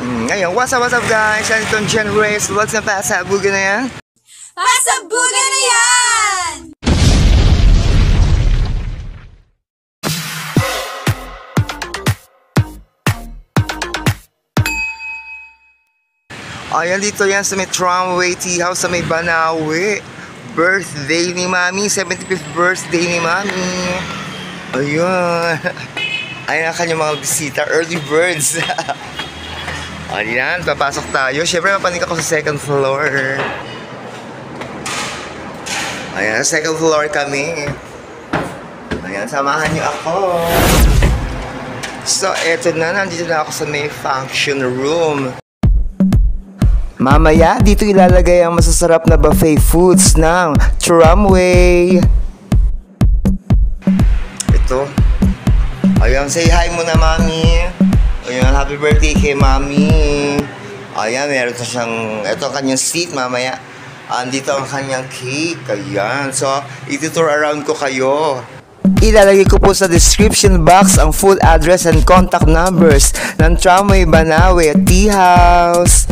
Ngayon, what's up guys? Anton Jen Reyes, vlogs na pasabugan na yan. Pasabugan na yan! Ayan, dito yan sa may Tramway Tea House sa may Banawe. Birthday ni Mami, 75th birthday ni Mami. Ayun. Ayan ang kanyang mga bisita, early birds. Ayan, papasok tayo. Siyempre, mapanik ako sa second floor. Ayan, second floor kami. Ayan, samahan niyo ako. So, eto na, nandito na ako sa may function room. Mamaya, dito ilalagay ang masasarap na buffet foods ng Tramway. Ito. Ayan, say hi muna, Mami. Ayan, happy birthday kay Mami. Ayan, meron na siyang, ito ang kanyang seat, mamaya. Andito ang kanyang cake. Ayan, so, itutur around ko kayo. Ilalagay ko po sa description box ang full address and contact numbers ng Tramway Banawe Tea House.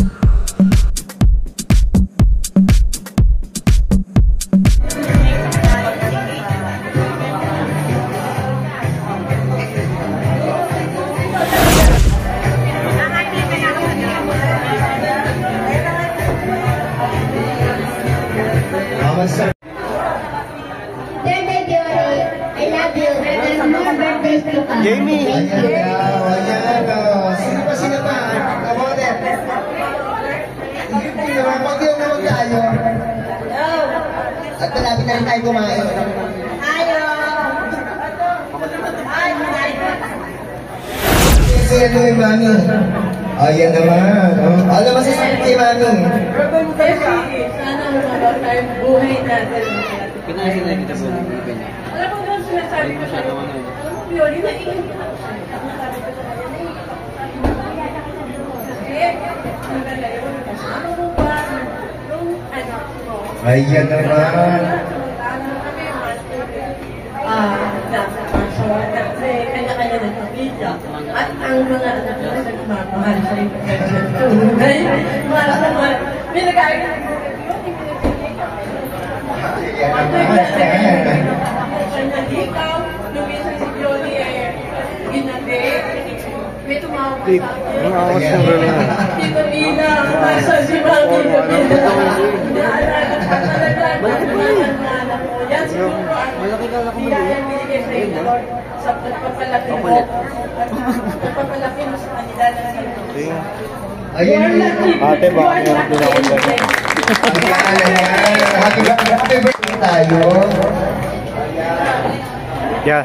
Jamie! Sino pa? Kamote! Pag-iwan naman tayo. At malapit na rin tayo kumain. Sino yung Mami? Ayan naman. Alam mo sa kay Mami. Sana wala tayong buhay natin. Pinasila kita po. Alam mo doon sinasabi ko sa'yo. Alam mo, Pioli, naiingit ako sa'yo. Ako sabi ko sa'yo, naiingit ako sa'yo. Kasi, ang ganda yun. Ano mo ba, nung anak ko? Ayan naman. Kasi kanya-kanya ng pamilya. At ang mga anak ko sa nagmamahal sa iyo. Tunay, mahal na mahal. May nag-aayos na ito. Kanya ikaw, nung isa si Johnny ginabi, may tumawag sa akin. Tito Mina, nasa si Mami. Naalala ka talaga. Naalala ko. Yan siguro ang biyaya binigay sa iyo, Lord, sa pagpapalaki mo. At pagpapalaki mo sa kanila na sa'yo. Ayan Ate, baka meron din ako dyan. Happy birthday tayo. Yes.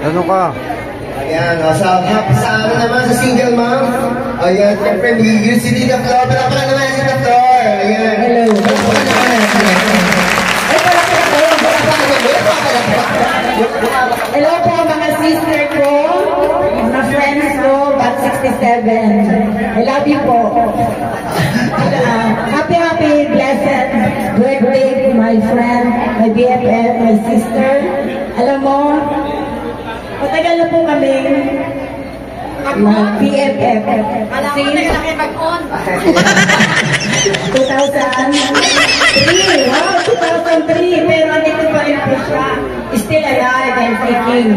Ano ka? Ayan, sa ano naman, sa single mom. Ayan, siyempre, magiging si Tita Flor. Palakpakan naman si Tita Flor. Ayan. Hello. Palakpakan naman. Ay, palakpakan ko. Hello po mga sister ko, mga friends ko, Bat 67. I love you po. Happy, blessed birthday to my friend, my BFF, my sister. Alam mo, matagal na po kami BFF. Alam mo na laki mag-on. 2003. Wow, 2003. Pero andito pa rin po siya. Still alive and freaking.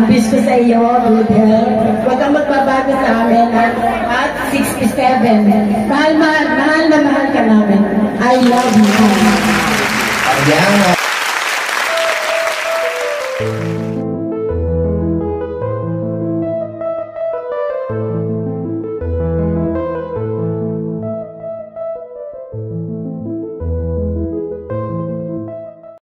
Wish ko sa iyo, good health. Huwag kang magbabago sa amin at 67. Mahal na mahal ka namin. I love you. Ayan,